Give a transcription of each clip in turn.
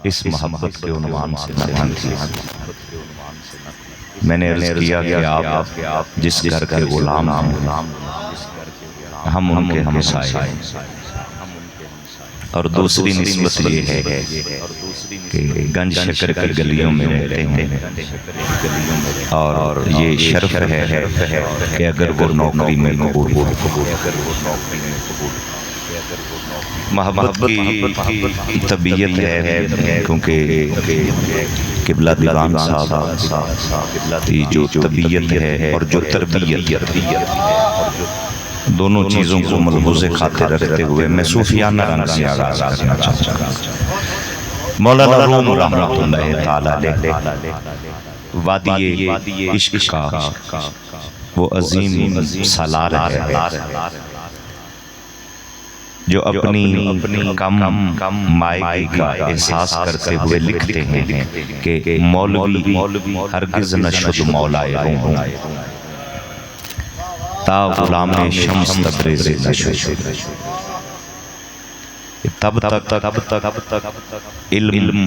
اس محبت کے عنوان سے نہ کیا۔ میں نے عرض کیا کہ آپ جس گھر کے غلام ہیں ہم ان کے ہمسائے ہیں، اور دوسری نسبت یہ ہے کہ گنج شکر کی گلیوں میں رہتے ہیں، اور یہ شرف ہے کہ اگر وہ نوکری میں قبول ہو۔ محبت کی طبیعت ہے، کیونکہ قبلہ دیوان صاحب کی جو طبیعت ہے اور جو تربیت، دونوں چیزوں کو ملحوظ خاطر رکھتے ہوئے میں صوفیانہ رنگ سے آغاز کرنا چاہتا ہوں۔ مولانا روم رحمۃ اللہ تعالیٰ علیہ وادی عشق کا وہ عظیم سالار ہے جو اپنی کم مائگی کا احساس کرتے ہوئے لکھتے ہیں کہ مولوی ہرگز نہ شد مولائے روم، تا غلام شمس تبریز نہ شد۔ تب تک علم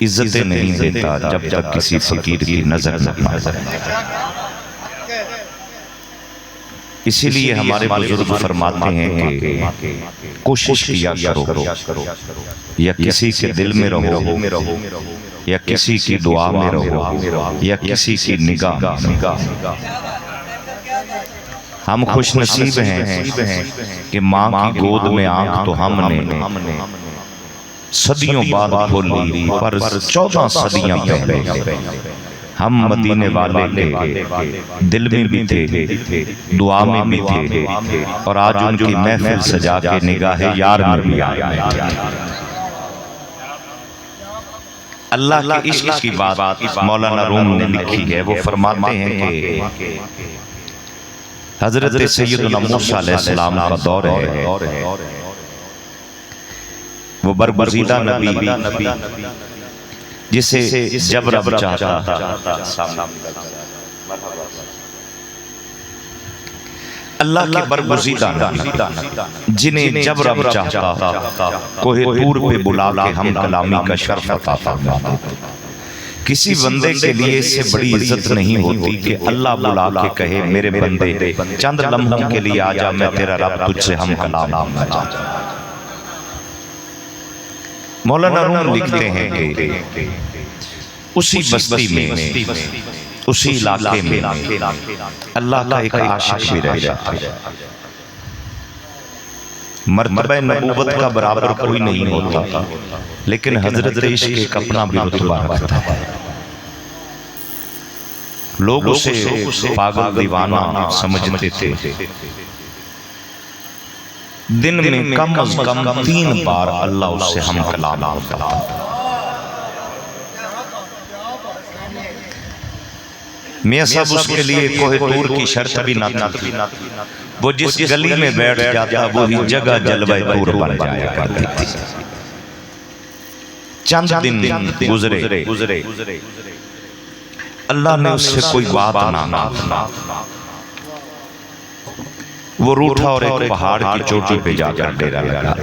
عزت نہیں دیتا جب تک کسی فقیر کی نظر نہ پائے۔ اسی لیے ہمارے بزرگ فرماتے ہیں کہ کوشش کیا کرو، یا کسی کے دل میں رہو، یا کسی کی دعا میں رہو، یا کسی کی نگاہ میں۔ ہم خوش نصیب ہیں کہ ماں کی گود میں آنکھ تو ہم نے صدیوں بعد کھولی، پر 14 صدیاں پہلے ہم مدینے والے کے دل میں بھی تھے، دعا میں بھی تھے، اور آج ان کی محفل سجا کے نگاہ یار میں بھی آئے۔ اللہ کے عشق کی بات مولانا روم نے لکھی ہے، وہ فرماتے ہیں کہ حضرت سیدنا موسیٰ علیہ السلام کا دور ہے، وہ برگزیدہ نبی جسے جب رب چاہتا اللہ کے برگزیدہ نبی جنہیں جب رب چاہتا کوہ طور پہ بلا کے ہم کلامی کا شرف عطا فرماتا۔ کسی بندے کے لیے اس سے بڑی عزت نہیں ہوتی کہ اللہ بلا کے کہے میرے بندے چند لمحوں کے لیے آجا، میں تیرا رب تجھ سے ہم کلام کرتا۔ مولانا روم لکھتے ہیں کہ اسی بستی میں، اسی علاقے میں اللہ کا ایک عاشق بھی رہ جاتا ہے۔ مرتبہ نبوت کا برابر کوئی نہیں ہوتا، لیکن حضرت عشق ایک اپنا بھی رتبہ رکھتا ہے۔ لوگ اسے پاگل دیوانہ سمجھتے تھے۔ دن میں کم از کم 3 بار اللہ اس سے ہم کلام ہوتا تھا۔ میاں صاحب اس کے لیے کوہ طور کی شرط بھی نہ تھی، وہ جس گلی میں بیٹھ جاتا وہی جگہ جلوہ طور بن جایا کرتی تھی۔ چند دن گزرے، اللہ نے اس سے کوئی بات نہ، وہ روٹھا اور ایک پہاڑ کی چوٹی پہ جا کر ڈیرا لگا۔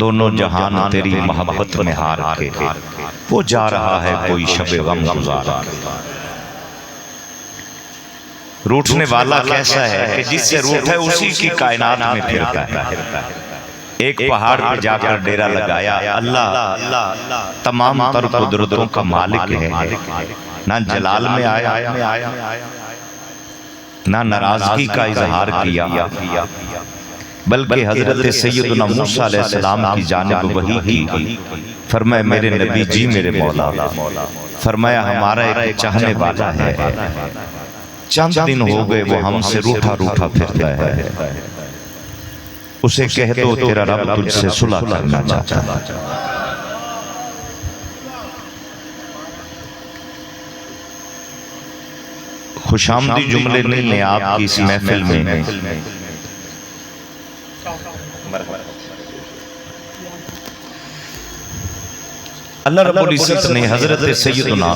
دونوں جہان تیری محبت میں ہار کے وہ جا رہا ہے کوئی شب غم گزار۔ روٹھنے والا کیسا ہے کہ جس سے روٹھا ہے اسی کی کائنات میں پھرتا ہے۔ ایک پہاڑ پہ جا کر ڈیرا لگایا۔ اللہ تمام تر قدرتوں کا مالک ہے، نہ جلال میں آیا، نہ ناراضگی کا اظہار کیا، بلکہ حضرت سیدنا موسیٰ علیہ السلام کی جانب وحی کی۔ فرمایا میرے نبی جی میرے مولا، فرمایا ہمارا ایک چاہنے والا ہے، چند دن ہو گئے وہ ہم سے روٹھا روٹھا پھرتا ہے، اسے کہہ دو تیرا رب تجھ سے صلح کرنا چاہتا ہے۔ خوش آمدی جملے نہیں ہیں آپ کی اس محفل میں، اللہ رب العزت نے حضرت سیدنا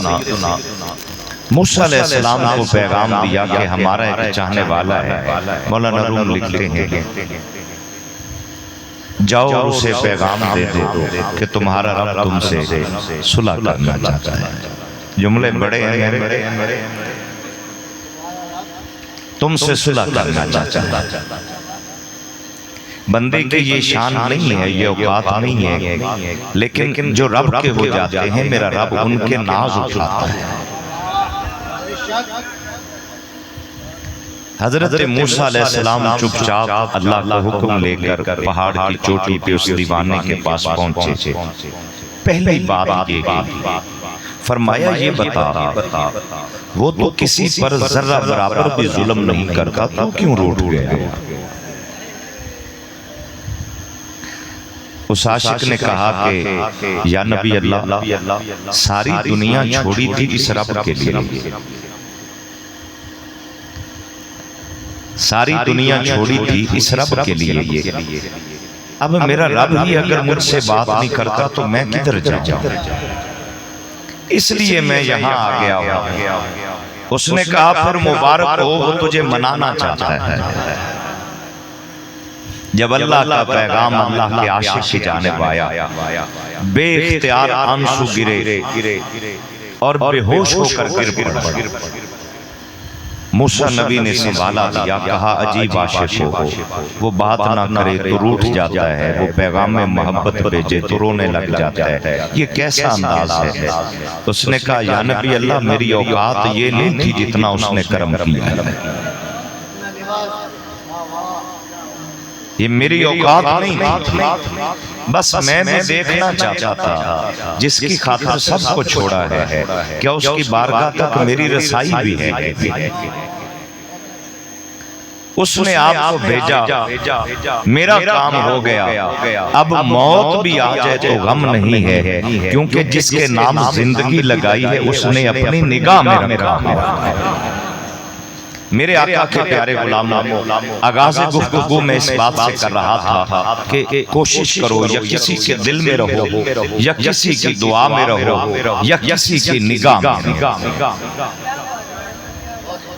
موسیٰ علیہ السلام کو پیغام دیا کہ ہمارا ایک چاہنے والا ہے۔ مولانا روم لکھتے ہیں جاؤ اور اسے پیغام دے دو کہ تمہارا رب تم سے صلح کرنا چاہتا ہے. جملے بڑے ہیں میرے، تم سے صلح کرنا چاہتا ہے. بندے کی یہ شان نہیں ہے، یہ اوقات نہیں ہے، لیکن جو رب کے ہو جاتے ہیں میرا رب ان کے ناز اٹھاتا ہے. حضرت موسیٰ علیہ السلام چپ چاپ اللہ کا حکم لے کر پہاڑ کی چوٹی پہ اس دیوانے کے پاس پہنچے. پہلی بات یہ کی، فرمایا یہ بتا وہ تو کسی پر ذرہ برابر بھی ظلم نہیں کرتا، تو کیوں روٹھ گئے؟ اس عاشق نے کہا کہ یا نبی اللہ، ساری دنیا چھوڑی تھی اس رب کے لیے، ساری دنیا چھوڑی تھی اس رب کے لیے. اب میرا رب ہی اگر مجھ سے بات نہیں کرتا تو میں کدھر جاؤں؟ اس لیے میں یہاں آ گیا ہوں. اس نے کہا پھر مبارک ہو، وہ تجھے منانا چاہتا ہے. جب اللہ کا پیغام اللہ کے عاشق کی جانب آیا، بے اختیار آنسو گرے اور بے ہوش ہو کر گر پڑا. موسیٰ نبی نے سنبھالا دیا، کہا عجیب عاشق ہو، وہ بات نہ کرے تو روٹھ جاتا ہے، وہ پیغام میں محبت بھیجے تو رونے لگ جاتا ہے، یہ کیسا انداز ہے؟ اس نے کہا یا نبی اللہ، میری اوقات یہ نہیں تھی جتنا اس نے کرم کیا ہے. یہ میری اوقات نہیں تھی، بس میں نے دیکھنا چاہتا تھا جس کی خاطر سب کو چھوڑا ہے، کیا اس کی بارگاہ تک میری رسائی بھی ہے؟ اس نے آپ کو بھیجا، میرا کام ہو گیا. اب موت بھی آ جائے تو غم نہیں ہے، کیونکہ جس کے نام زندگی لگائی ہے اس نے اپنی نگاہ میں رکھا ہے. میرے آقا کے پیارے غلاموں، آغاز گفتگو میں اس بات سے کر رہا تھا کہ کوشش کرو یا کسی کے دل میں رہو، یا کسی کی دعا میں رہو، یا کسی کی نگاہ میں رہو.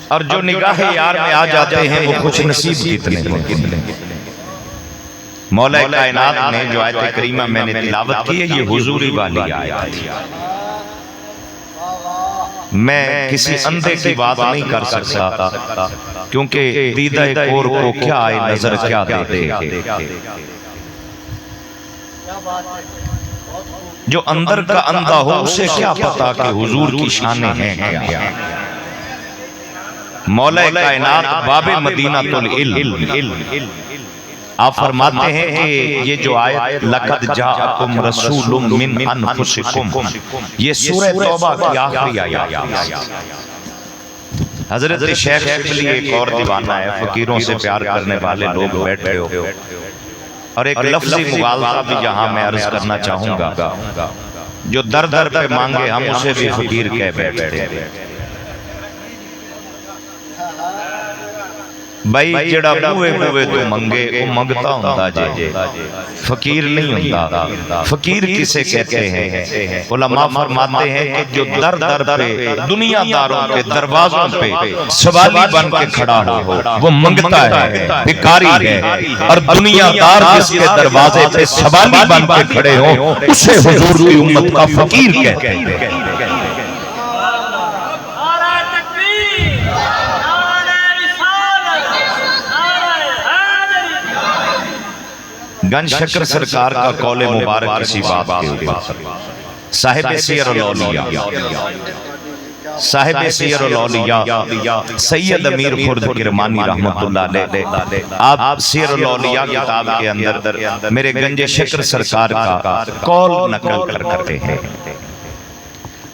اور جو نگاہ یار میں آ جاتے ہیں وہ خوش نصیب کتنے ہیں. مولا کائنات نے جو آیت کریمہ میں نے تلاوت کی ہے، یہ حضوری والی آیت تھی. میں کسی اندھے کی بات نہیں کر سکتا، کیونکہ دیدہ کور کو کیا آئے نظر کیا دیکھے. جو اندر کا اندھا ہو اسے کیا پتا کہ حضور کی شانیں ہیں کیا. مولا کائنات باب مدینہ العلم، آپ فرماتے ہیں کہ یہ جو آیت لَقَدْ جَاءَكُمْ رَسُولٌ مِّنْ أَنفُسِكُمْ، یہ سورہ توبہ کی آخری آیت. حضرت شیخ شبلی ایک اور دیوانہ ہے، فقیروں سے پیار کرنے والے لوگ بیٹھے ہو. اور ایک لفظی مغالطہ بھی یہاں میں عرض کرنا چاہوں گا، جو در در پہ مانگے ہم اسے بھی فقیر کہہ بیٹھتے ہیں. بھائی جڑا بوئے بوئے تو منگے وہ منگتا ہوندہ جے، فقیر نہیں ہوندہ. فقیر کسے کہتے ہیں؟ علماء فرماتے ہیں کہ جو در در پہ دنیا داروں کے دروازوں پہ سوالی بن کے کھڑا ہو وہ منگتا ہے، بھکاری ہے. اور دنیا دار جس کے دروازے پہ سوالی بن کے کھڑے ہوں اسے حضور کی امت کا فقیر کہتے ہیں. گنج شکر سرکار کا قول مبارک کسی بات کے اوپر، صاحب سیر الاولیاء، صاحب سیر الاولیاء سید امیر خرد کرمانی رحمت اللہ علیہ، آپ سیر الاولیاء کتاب کے اندر میرے گنج شکر سرکار کا قول نقل کرتے ہیں.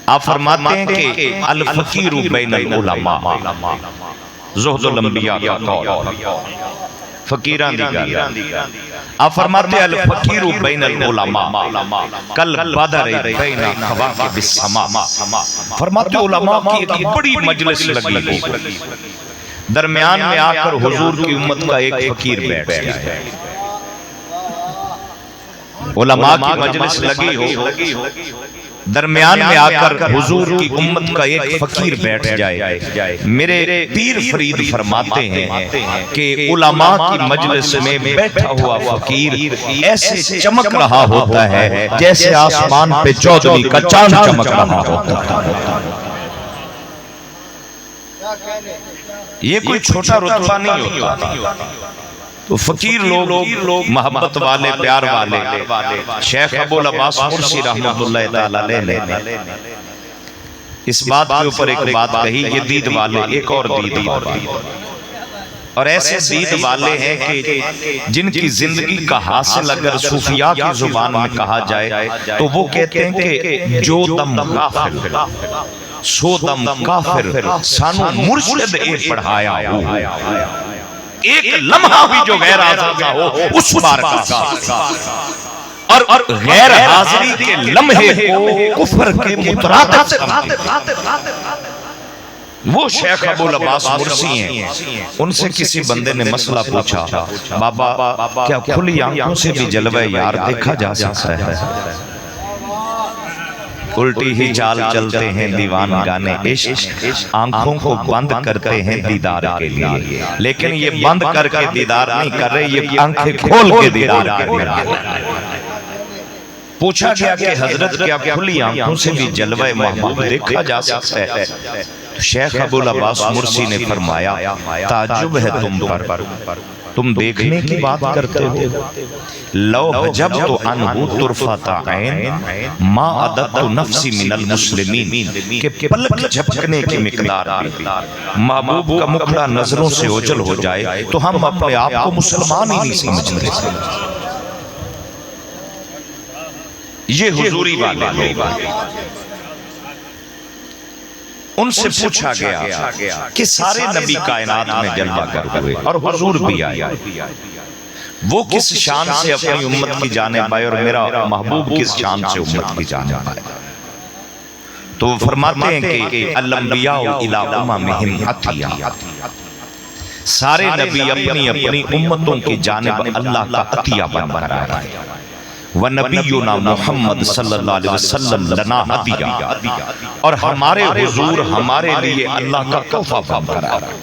آپ فرماتے ہیں کہ الفقیر بین العلماء، زہد الانبیاء کا قول، فقیران دی گال. آپ فرماتے ہیں الفقیر بین العلماء کل بدر بین کواکب السماء. فرماتے ہیں علماء کی ایک بڑی مجلس لگی ہو، درمیان میں آ کر حضور کی امت کا ایک فقیر بیٹھ گیا ہے. علماء کی مجلس لگی ہو، درمیان میں آ کر حضور کی امت کا ایک فقیر بیٹھ جائے. میرے پیر فرید فرماتے ہیں کہ علماء کی مجلس میں بیٹھا ہوا فقیر ایسے چمک رہا ہوتا ہے جیسے آسمان پہ چودھویں کا چاند چمک رہا ہوتا ہے. یہ کوئی چھوٹا رتبہ نہیں ہوتا. تو فقیر لوگ، محبت والے، پیار والے، شیخ ابو العباس مرسی رحمت اللہ تعالیٰ علیہ نے اس بات کے اوپر ایک بات کہی. یہ دید والے ایک اور دید والے، اور ایسے دید والے ہیں کہ جن کی زندگی کا حاصل اگر صوفیاء کی زبان میں کہا جائے تو وہ کہتے ہیں کہ جو دم کافر سو دم کافر سانو مرشد اے پڑھایا ہو، ایک لمحہ بھی جو غیر حاضر کا ہو اس بار کا، اور غیر حاضری کے لمحے کو کفر کے مترادف وہ شیخ ابو العباس مرسی ہیں. ان سے کسی بندے نے مسئلہ پوچھا، بابا کیا کھلی آنکھوں سے بھی جلوہ یار دیکھا جا سکتا ہے؟ الٹی ہی چال چلتے ہیں دیوان گانے عشق، آنکھوں کو بند کرتے ہیں دیدار کے لیے، لیکن یہ بند کر کے دیدار نہیں کر رہے، یہ آنکھیں کھول کے دیدار کر رہے. پوچھا گیا کہ حضرت کیا کھلی آنکھوں سے بھی جلوہ محبوب دیکھا جا سکتا ہے؟ شیخ ابو العباس مرسی نے فرمایا تعجب ہے تم پر، تم دیکھنے کی بات کرتے ہو. لو حجبت عنہ طرفۃ عین ما عددت نفسی من المسلمین، کہ پلک جھپکنے کی مقدار محبوب کا مکھڑا نظروں سے اوجھل ہو جائے تو ہم اپنے آپ کو مسلمان ہی نہیں سمجھتے. یہ حضوری والے لوگ. ان سے پوچھا گیا کہ سارے نبی کائنات میں جلوہ کر ہوئے اور حضور بھی آئے، وہ کس شان سے اپنی امت کی جانب آئے اور میرا محبوب کس شان سے امت کی جانب آئے؟ تو وہ فرماتے ہیں کہ الانبیاء الی اممہم عطیہ، سارے نبی اپنی اپنی امتوں کی جانب اللہ کا عطیہ بن کر آئے. وَنَبِيُّنَا محمد صلی اللہ علیہ وسلم لنا ہدیہ، اور ہمارے حضور ہمارے لیے اللہ کا تحفہ بن کر آئے.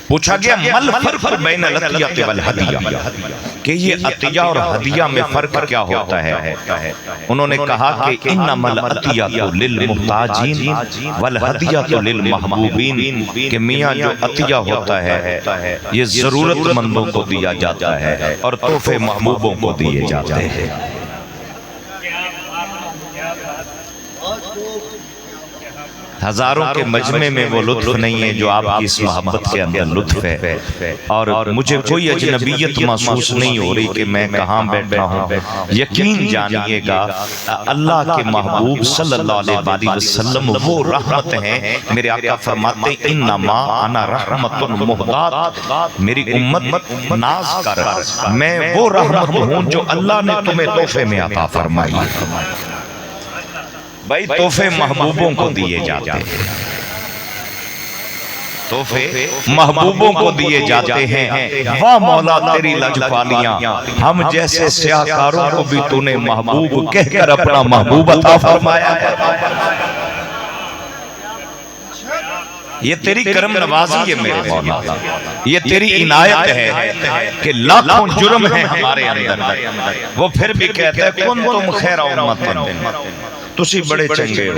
پوچھا گیا مل فرق بین العطیہ والہدیہ، کہ یہ عطیہ اور ہدیہ میں فرق کیا ہوتا ہے؟ انہوں نے کہا کہ انما العطیہ للمحتاجین والہدیہ للمحبوبین، کہ میاں جو عطیہ ہوتا ہے یہ ضرورت مندوں کو دیا جاتا ہے اور تحفے محبوبوں کو دیے جاتے ہیں. ہزاروں کے مجمع میں وہ لطف نہیں ہے جو آپ کی اس محبت کے اندر لطف ہے، اور مجھے کوئی اجنبیت محسوس نہیں ہو رہی کہ میں کہاں بیٹھا ہوں. یقین جانیے گا اللہ کے محبوب صلی اللہ علیہ وسلم وہ رحمت ہیں. میرے آقا فرماتے ہیں انما انا رحمت مہدات، میری امت ناز کر، میں وہ رحمت ہوں جو اللہ نے تمہیں تحفے میں عطا فرمائی. بھائی تحفے محبوبوں کو دیے جاتے ہیں، تحفے محبوبوں کو دیے جاتے ہیں. واہ مولا تیری لجپالیاں، ہم جیسے سیاہکاروں کو بھی تو نے محبوب کہہ کر اپنا محبوب عطا فرمایا ہے. یہ تیری کرم نوازی ہے میرے مولا، یہ تیری عنایت ہے کہ لاکھوں جرم ہیں ہمارے اندر، وہ پھر بھی کہتا ہے کنتم خیر امت، تسی بڑے چنگے ہو،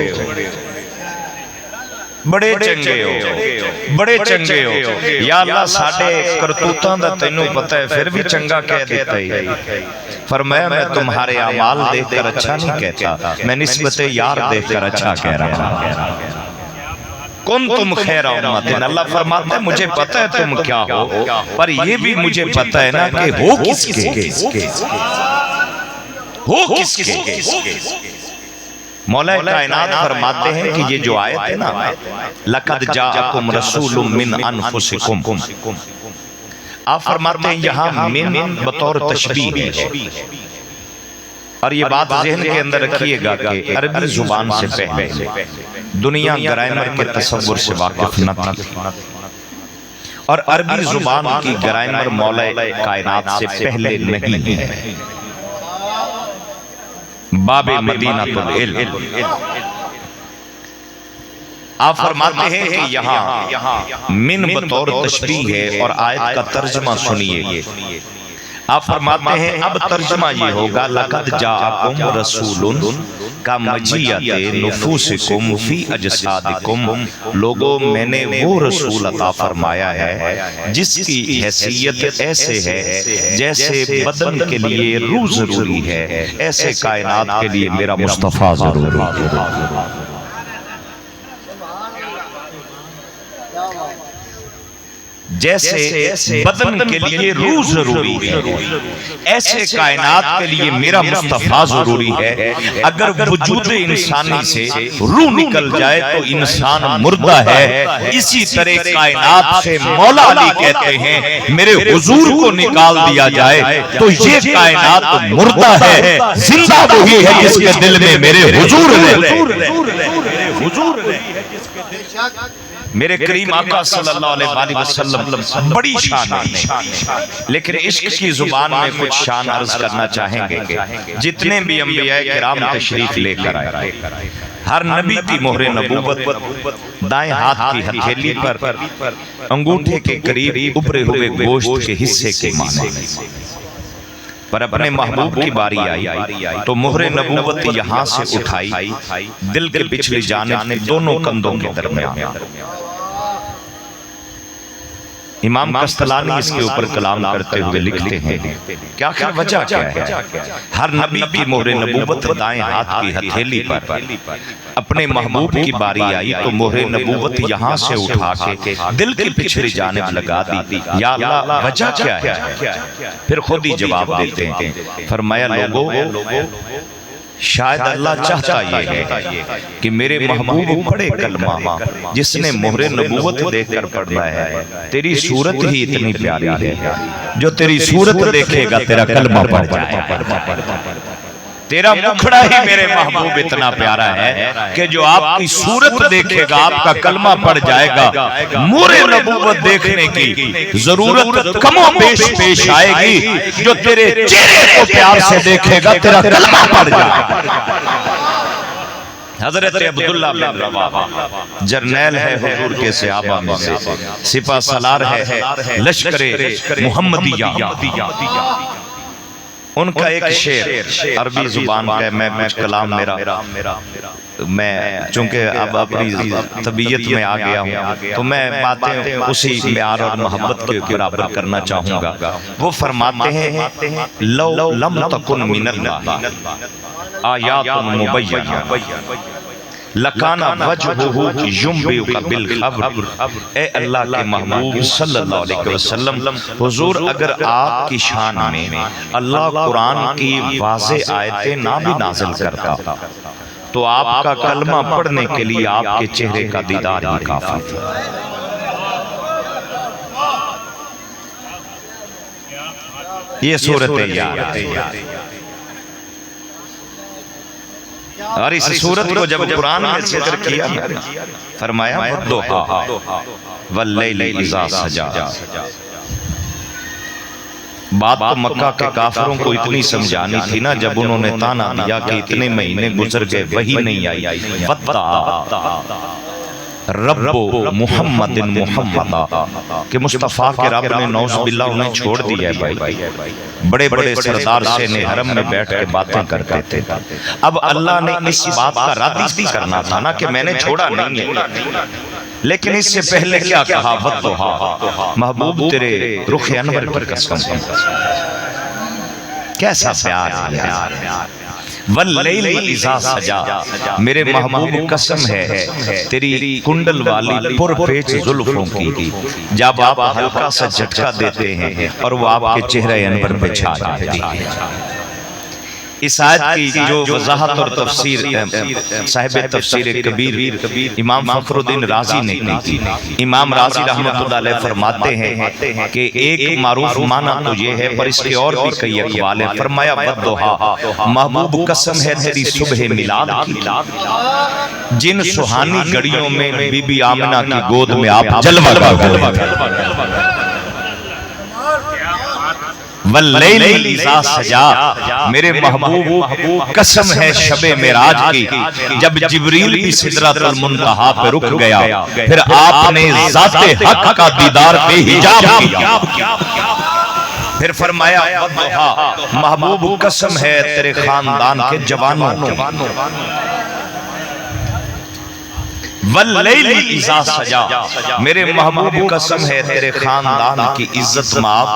بڑے چنگے ہو، بڑے چنگے ہو. یا اللہ ساڑھے کرتوتاں دا تینوں پتہ ہے پھر بھی چنگا کہہ دیتا ہی. فرمایا میں تمہارے اعمال دیکھ کر اچھا نہیں کہتا، میں نسبت یار دیکھ کر اچھا کہہ رہا ہوں. کنتم خیر امت، اللہ فرماتا ہے مجھے پتہ ہے تم کیا ہو، پر یہ بھی مجھے پتہ ہے نا کہ ہو کس کے، ہو کس کے. مولا کائنات فرماتے ہیں کہ یہ جو آیت ہے نا لَقَدْ جَاءَكُمْ رَسُولٌ مِّنْ أَنفُسِكُمْ، آپ فرماتے ہیں یہاں من بطور تشبیہ ہے، اور یہ بات ذہن کے اندر رکھیے گا کہ عربی زبان سے پہلے دنیا گرامر کے تصور سے واقف نہ تھی، اور عربی زبان کی گرامر مولا کائنات سے پہلے نہیں ہے۔ باب مدینہ العلم، آپ فرماتے ہیں کہ یہاں من بطور تشبیہ ہے اور آیت کا ترجمہ سنیے۔ آپ فرماتے ہیں اب ترجمہ یہ ہوگا لَقَدْ جَاءَكُمْ رَسُولٌ کا مجیت نفوسکم فی اجسادکم، لوگوں میں نے وہ رسول عطا فرمایا ہے جس کی حیثیت ایسے ہے جیسے بدن کے لیے روح ضروری ہے، ایسے کائنات کے لیے میرا مصطفیٰ ضروری ہے۔ جیسے بدن کے لیے روح ضروری ہے، ایسے کائنات کے لیے میرا مصطفیٰ ضروری ہے۔ اگر وجود انسانی سے روح نکل جائے تو انسان مردہ ہے، اسی طرح کائنات سے مولا علی کہتے ہیں میرے حضور کو نکال دیا جائے تو یہ کائنات مردہ ہے، زندہ وہی ہے جس کے دل میں میرے حضور ہے۔ میرے کریم آقا صلی اللہ علیہ وسلم بڑی شان ہے، لیکن عشق کی زبان میں کچھ شان عرض کرنا چاہیں گے۔ جتنے بھی انبیاء کرام تشریف لے کر آئے، ہر نبی کی مہر نبوت دائیں ہاتھ کی ہتھیلی پر انگوٹھے کے قریب ابھرے ہوئے گوشت کے حصے کے مانے، پر اپنے محبوب کی باری آئی تو مہر نبوت یہاں سے اٹھائی، دل کے پچھلی جانب دونوں کندھوں کے درمیان۔ امام قسطلانی اس کے اوپر کلام کرتے ہوئے لکھتے ہیں کیا آخر وجہ کیا ہے؟ ہر نبی کی مہر نبوت دائیں ہاتھ کی ہتھیلی پر اپنے محبوب کی باری آئی تو مہر نبوت یہاں سے اٹھا کے دل کی پچھلی جانب لگا دی۔ یا اللہ وجہ کیا ہے؟ پھر خود ہی جواب دیتے ہیں، فرمایا لوگو شاید اللہ چاہتا یہ ہے کہ میرے محبوب پڑھے کلمہ، جس نے مہر نبوت دیکھ کر پڑھنا ہے تیری صورت ہی اتنی پیاری ہے، جو تیری صورت دیکھے گا تیرا کلمہ پڑھ جائے گا۔ تیرا مکھڑا ہی میرے محبوب اتنا پیارا ہے کہ جو آپ کی صورت دیکھے گا آپ کا کلمہ پڑھ جائے گا۔ مہر نبوت دیکھنے کی ضرورت کم و بیش پیش آئے گی، جو تیرے چہرے کو پیار سے دیکھے گا تیرا کلمہ پڑھ جائے گا۔ حضرت عبداللہ بن رواحہ جرنیل ہے حضور کے صحابہ میں سے، سپہ سالار ہے لشکر محمدیہ۔ ان کا ایک شعر عربی زبان کا ہے، میں کچھ کلام میں چونکہ اب اپنی طبیعت میں آ گیا ہوں تو میں باتیں اسی معیار اور محبت کے برابر کرنا چاہوں گا۔ وہ فرماتے ہیں لو لم تکن من اللہ آیات مبینہ لکانا وجہہ یمبئک بالخبر، اے اللہ کے محبوب صلی اللہ علیہ وسلم، حضور اگر آپ کی شان میں اللہ قرآن کی واضح آیتیں نہ بھی نازل کرتا تو آپ کا کلمہ پڑھنے کے لیے آپ کے چہرے کا دیدار ہی کافی تھا۔ یہ صورت یاد ہے، اور اس صورت کو جب قرآن میں ذکر کیا فرمایا وَالضُّحَىٰ وَاللَّيْلِ اِذَا سَجَىٰ۔ بات تو مکہ کے کافروں کو اتنی سمجھانی تھی نا، جب انہوں نے تانا دیا کہ اتنے مہینے گزر گئے وہی نہیں آئی، وَاتَّقَىٰ رب محمد محمدہ کہ مصطفیٰ کے رب نے نعوذ باللہ انہیں چھوڑ دیا ہے۔ بھائی بڑے بڑے سردار سے حرم میں بیٹھ کے باتیں کرتے تھے، اب اللہ نے اس بات کا رد بھی کرنا تھا نا کہ میں نے چھوڑا نہیں ہے، لیکن اس سے پہلے کیا کہا وَالضُّحَىٰ، محبوب تیرے رخ انور پر قسم، کیسا پیار ہے، وَاللَّيْلِ اِذَا سَجَىٰ، میرے محبوب قسم ہے تیری کنڈل والی پر پیچ زلفوں کی، جب آپ ہلکا سا جھٹکا دیتے ہیں اور وہ آپ کے چہرے انور پہ چھا جاتی ہے۔ اس آیت کی جو وضاحت اور تفسیر صاحب تفسیر کبیر امام فخر الدین رازی نے کی، امام رازی رحمت اللہ علیہ فرماتے ہیں کہ ایک معروف معنی تو یہ ہے، پر اس کے اور بھی کئی اقوال ہیں۔ فرمایا وَالضُّحَىٰ، محبوب قسم ہے تیری صبح میلاد کی، جن سہانی گھڑیوں میں بی بی آمنہ کی گود میں آپ جلوہ کر گئے۔ واللیل اذا سجا، میرے محبوب قسم ہے شب معراج کی، جب جبریل بھی سدرۃ المنتہا پہ رک گیا، پھر آپ نے ذات حق کا دیدار بے حجاب کیا، پھر فرمایا والضحیٰ، محبوب قسم ہے تیرے خاندان کے جوانوں کی، واللیل اذا سجا، میرے محبوب قسم ہے تیرے خاندان کی عزت مآب،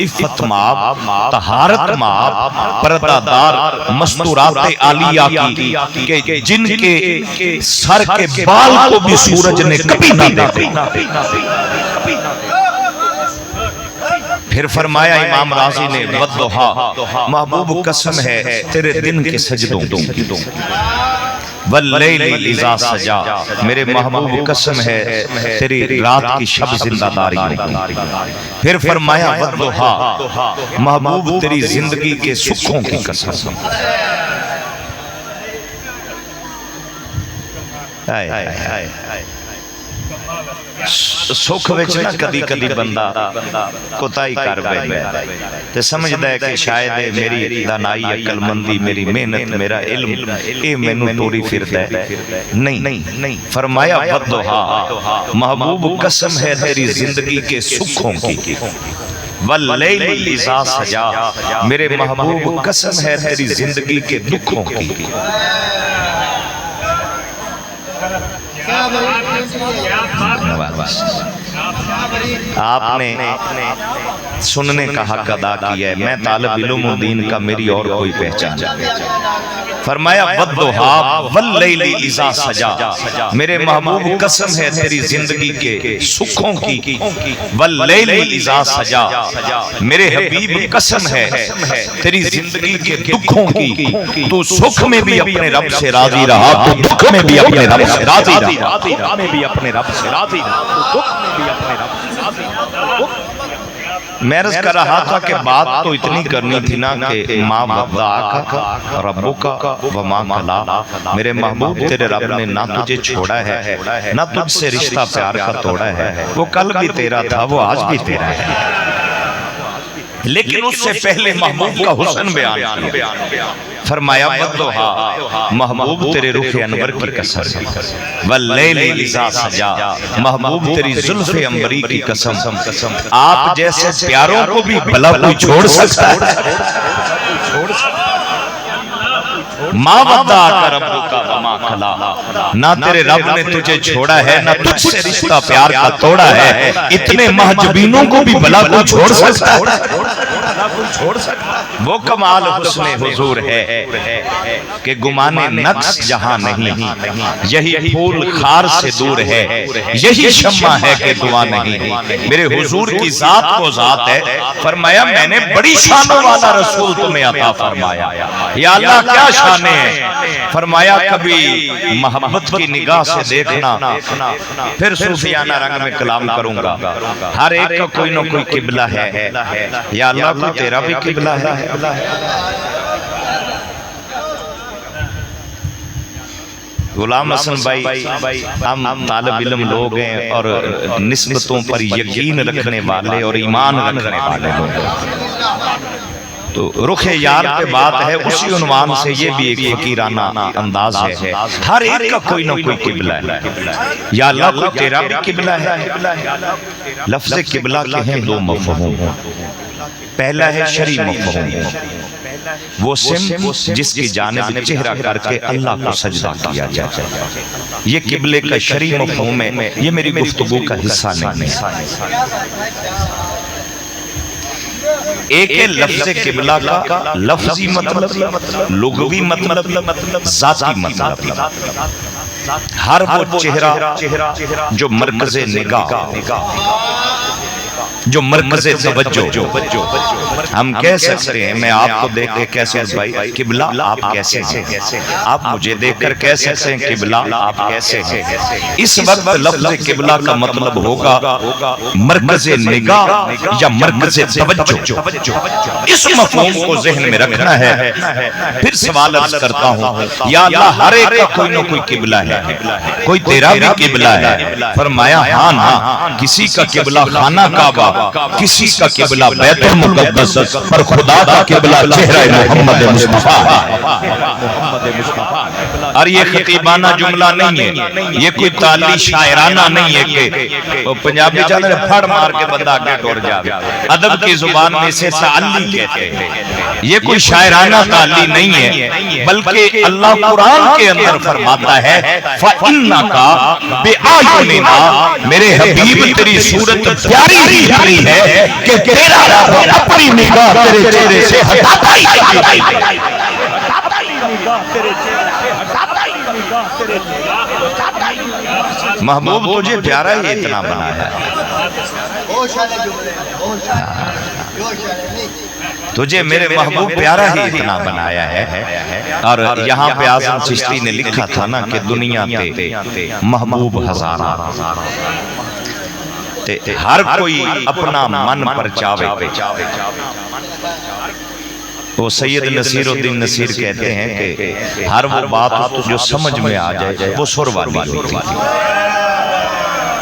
عفت مآب، طہارت مآب، پردہ دار، مستورات عالیہ کی کہ جن کے سر کے بال کو بھی سورج نے کبھی نہ دیکھا۔ پھر فرمایا امام راضی نے والضحیٰ، محبوب قسم ہے تیرے دن کے سجدوں کی، واللیل اذا سجا، میرے محبوب قسم ہے تیری رات کی شب زندہ داریوں کی، پھر فرمایا والضحیٰ، محبوب تیری زندگی کے سکھوں کی قسم، سکھ وچ نہ کدی کدی بندہ کوتاہی کر بیٹھدا تے سمجھدا ہے کہ شاید میری دانائی عقل مندی، میری محنت، میرا علم اے مینوں توڑی پھردا ہے، نہیں، فرمایا والضحیٰ، محبوب قسم ہے تیری زندگی کے سکھوں کی، واللیل اذا سجا، میرے محبوب قسم ہے تیری زندگی کے دکھوں کی۔ آپ نے سننے کا حق ادا کیا ہے، میں طالب علم و دین کا میری اور کوئی پہچان، فرمایا والضحیٰ واللیل اذا سجا، میرے محبوب قسم ہے تیری زندگی کے سکھوں کی، واللیل اذا سجا، میرے حبیب قسم ہے تیری زندگی کے دکھوں کی، تو سکھ میں بھی اپنے رب سے راضی رہا، تو دکھ میں بھی اپنے رب سے راضی رہا، میں عرض کر رہا تھا کہ بات تو اتنی کرنی تھی نا کہ ما ودعک ربک وما قلی، میرے محبوب تیرے رب نے نہ تجھے چھوڑا ہے، نہ تجھ سے رشتہ پیار کا توڑا ہے، وہ کل بھی تیرا تھا، وہ آج بھی تیرا ہے، لیکن اس سے پہلے محبوب کا حسن بیان کیا، فرمایا والضحیٰ، محبوب تیرے رخ انور کی قسم، واللیل اذا سجا، محبوب تیری زلف عنبری کی قسم، آپ جیسے پیاروں کو بھی بھلا کوئی چھوڑ سکتا ہے؟ ما ودعک ربک وما قلی، نہ تیرے رب نے تجھے چھوڑا ہے، نہ تجھ سے رشتہ پیار کا توڑا ہے، اتنے محجوبینوں کو بھی بھلا کوئی چھوڑ سکتا ہے؟ وہ کمال حسن حضور ہے کہ گمان نقص جہاں نہیں، یہی پھول خار سے دور ہے، یہی شمع ہے کہ دعا نہیں، میرے حضور کی ذات کو ذات ہے، فرمایا میں نے بڑی شانوں والا رسول تمہیں عطا فرمایا، یا اللہ کیا شانیں ہیں؟ فرمایا کبھی محبت کی نگاہ سے دیکھنا، پھر صوفیانہ رنگ میں کلام کروں گا، ہر ایک کا کوئی نہ کوئی قبلہ ہے، یا اللہ کو تیرا بھی قبلہ ہے۔ غلام حسن بھائی، ہم طالب علم لوگ ہیں اور نسبتوں پر یقین رکھنے والے اور ایمان رکھنے والے لوگ ہیں، تو رخ یار پہ بات ہے، اسی عنوان سے یہ بھی ایک فقیرانہ انداز ہے، ہر ایک کا کوئی نہ کوئی قبلہ ہے، یا اللہ کوئی تیرا بھی قبلہ ہے۔ لفظ قبلہ کے ہیں دو مفہوم، پہلا ہے شرعی مفہوم، وہ سمت جس کی جانب چہرہ کر کے اللہ کو سجدہ کیا جائے، یہ قبلے کا شرعی مفہوم ہے، یہ میری گفتگو کا حصہ نہیں ہے۔ ایک ہے لفظ قبلہ کا لفظی مطلب، لغوی مطلب، ذاتی مطلب، ہر وہ چہرہ جو مرکز نگاہ، جو مرکز توجہ، ہم کہہ سکتے ہیں، میں آپ کو دیکھ کے کیسے بھائی قبلہ آپ کیسے ہیں، آپ مجھے دیکھ کر کہہ سکتے ہیں قبلہ آپ کیسے ہیں، اس وقت لفظ قبلہ کا مطلب ہوگا مرکز نگاہ یا مرکز توجہ، اس مفہوم کو ذہن میں رکھنا ہے۔ پھر سوال عرض کرتا ہوں، یا اللہ ہر ایک کا کوئی نہ کوئی قبلہ ہے، کوئی تیرا بھی قبلہ ہے؟ فرمایا ہاں، کسی کا قبلہ خانہ کعبہ، کسی کا قبلہ بیت المقدس پر خدا کا قبلہ چہرہ محمد مصطفیٰ اور یہ خطیبانہ جملہ نہیں ہے، یہ کوئی تعلی شاعرانہ نہیں ہے کہ پنجابی چاہتے ہیں پھڑ مار کے بندہ آگے ٹور جاوے، ادب کی زبان میں اسے تعلی کہتے ہیں۔ یہ کوئی شاعرانہ تعلی نہیں ہے، بلکہ اللہ قرآن کے اندر فرماتا ہے فَإِنَّكَ بِآيُنِنَا، میرے حبیب تیری صورت پیاری ہی اتنی ہے کہ تیرا رب اپنی نگاہ تیرے چہرے سے ہٹاتا ہی نہیں۔ محبوب تجھے پیارا ہی اتنا بنایا ہے، تجھے میرے محبوب پیارا ہی اتنا بنایا ہے۔ اور یہاں پہ اعظم چشتی نے لکھا تھا نا کہ دنیا تے محبوب ہزارہ، ہر کوئی اپنا من پر چاوے۔ وہ سید نصیر الدین نصیر کہتے ہیں کہ ہر وہ بات جو سمجھ میں آ جائے وہ سر والی ہوتی ہے۔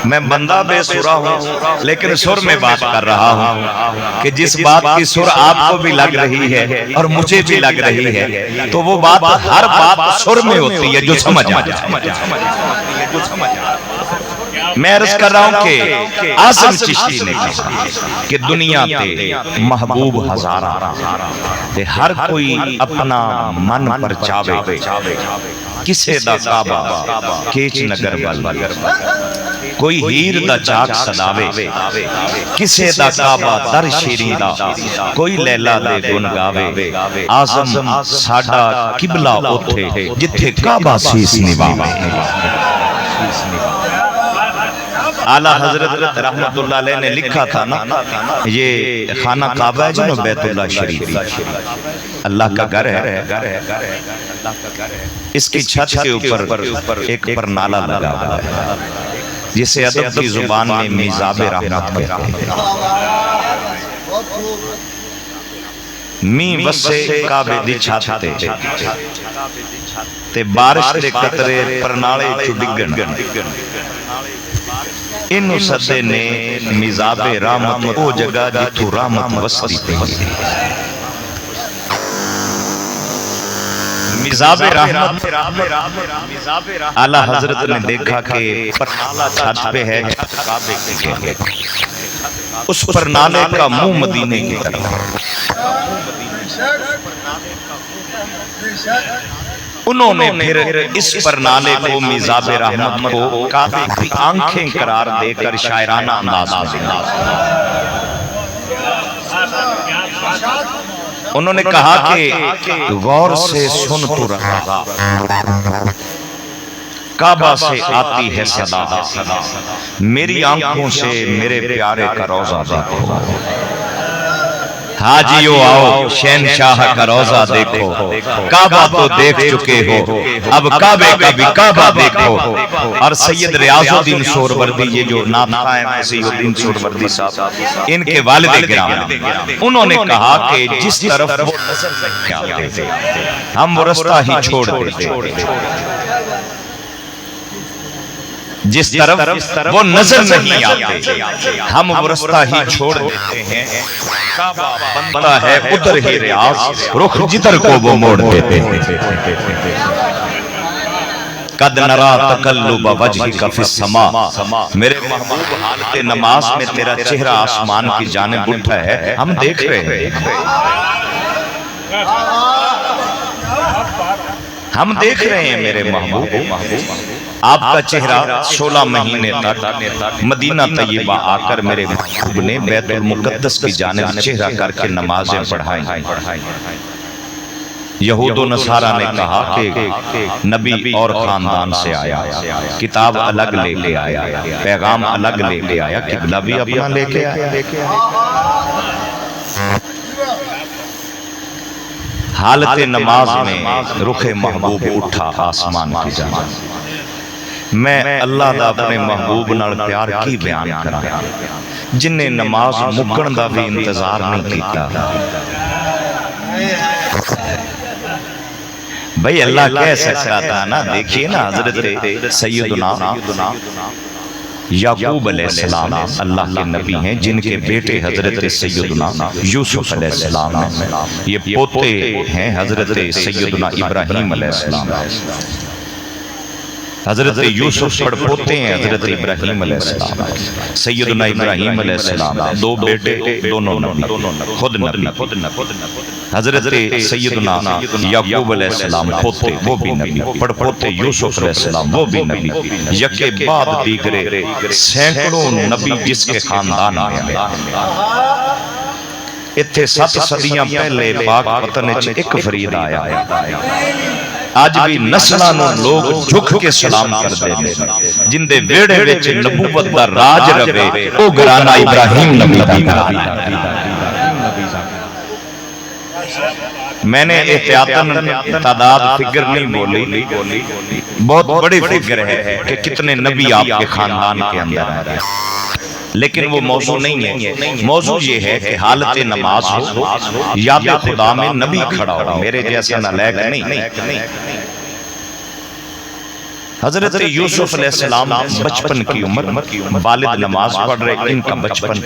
میں بندہ بے سرا ہوں لیکن سر میں بات کر رہا ہوں کہ جس بات کی سر آپ کو بھی لگ رہی ہے اور مجھے بھی لگ رہی ہے تو وہ بات ہر بات سر میں ہوتی ہے جو سمجھ آ جائے۔ میں عرض کر رہا ہوں کہ اعظم چشتی نے کہا کہ دنیا تے محبوب ہزارہ، ہر کوئی اپنا من پر چاوے، کسے دا کعبہ کیچ نگر بل، کوئی ہیر دا چاک سداوے، کسے دا کعبہ در شیریں دا، کوئی لیلہ دے گن گاوے۔ اعظم ساڈا قبلہ اٹھے جتھے کعبہ سیس نواوے۔ اعلیٰ حضرت رحمت اللہ علیہ نے لکھا تھا نا، یہ خانہ کعبہ ہے جو بیت اللہ شریف اللہ کا گھر ہے، اس کی چھت کے اوپر ایک پر نالا لگا ہوا ہے جسے ادب کی زبان میں میزاب رحمت کہتے ہیں۔ می وسے کعبے دی چھت تے بارش دے قطرے پرنالے چو ڈگن، انہوں صدے نے میزاب رحمت او جگہ جتو رحمت وستی پہ، میزاب رحمت۔ اعلیٰ حضرت نے دیکھا کہ پرنالہ چھت پہ ہے، اس پرنالے کا منہ مدینے کی طرف، انہوں نے پھر اس پرنالے کو میزاب رحمت کو کعبے کی آنکھیں قرار دے کر شاعرانہ انداز میں دیا۔ انہوں نے کہا کہ غور سے سن تو رہا، کعبہ سے آتی ہے صدا، میری آنکھوں سے میرے پیارے کا روضہ دیکھو۔ حاجیو آؤ شہنشاہ کا روضہ دیکھو، کعبہ تو دیکھ چکے ہو اب کعبے کا بھی کعبہ دیکھو۔ اور سید ریاض الدین سہروردی، یہ جو نام قائم مسیح الدین سہروردی صاحب، ان کے والد گرامی، انہوں نے کہا کہ جس طرف وہ نظر نہیں آتے ہم وہ رستہ ہی چھوڑ دیتے، جس طرف وہ نظر نہیں آتے ہم وہ رستہ ہی چھوڑ دیتے ہیں۔ کعبہ بنتا ہے ادھر ہی ریاض، رخ جدھر کو وہ موڑ دیتے ہیں۔ قد نرا تقلب وجہک فی السماء، میرے محبوب حالت نماز میں تیرا چہرہ آسمان کی جانب اٹھا ہے، ہم دیکھ رہے ہیں، ہم دیکھ رہے ہیں میرے محبوب۔ آپ کا چہرہ 16 مہینے تک مدینہ طیبہ آ کر میرے محبوب نے بیت المقدس کی جانب چہرہ کر کے نمازیں پڑھائیں۔ یہود و نصارہ نے کہا کہ نبی اور خاندان سے آیا، کتاب الگ لے کے آیا، پیغام الگ لے کے آیا، قبلہ بھی اپنا لے کے آیا۔ حالت نماز میں رخ محبوب اٹھا آسمان کی جانب۔ میں اللہ دا اپنے محبوب نال پیار کی بیان کرا، جن نے نماز مکن دا بھی انتظار نہیں کیتا۔ بھئی اللہ کہہ سکتا تھا نا، دیکھئے نا حضرت سیدنا یعقوب علیہ السلام اللہ کے نبی ہیں، جن کے بیٹے حضرت سیدنا یوسف علیہ السلام ہیں، یہ پوتے ہیں حضرت سیدنا ابراہیم علیہ السلام، حضرت یوسف پڑ پوتے ہیں حضرت ابراہیم علیہ السلام، سیدنا ابراہیم علیہ السلام دو بیٹے دونوں نبی، خود نبی، حضرت سیدنا یعقوب علیہ السلام پوتے وہ بھی نبی، پڑ پوتے یوسف علیہ السلام وہ بھی نبی، یکے بعد دیگرے سینکڑوں نبی جس کے خاندان میں ہیں۔ اتھے 7 صدیاں پہلے پاک وطن وچ ایک فرید آیا، آج بھی نسلانوں لوگ جھک کے سلام کر دے ہیں، جن دے ویڑے وچ نبوت دا راج رہے، او گرانا ابراہیم نبی دا۔ میں نے احتیاطاً تعداد فگر نہیں بولی، بہت بڑی فگر ہے کہ کتنے نبی آپ کے خاندان کے اندر ہیں، لیکن وہ موضوع نہیں ہے۔ موضوع یہ ہے کہ حالت نماز ہو، یاد خدا میں نبی کھڑا ہو، میرے جیسا نالیک نہیں۔ حضرت یوسف علیہ السلام بچپن کی عمر، والد نماز پڑھ رہے، ان کا بچپن،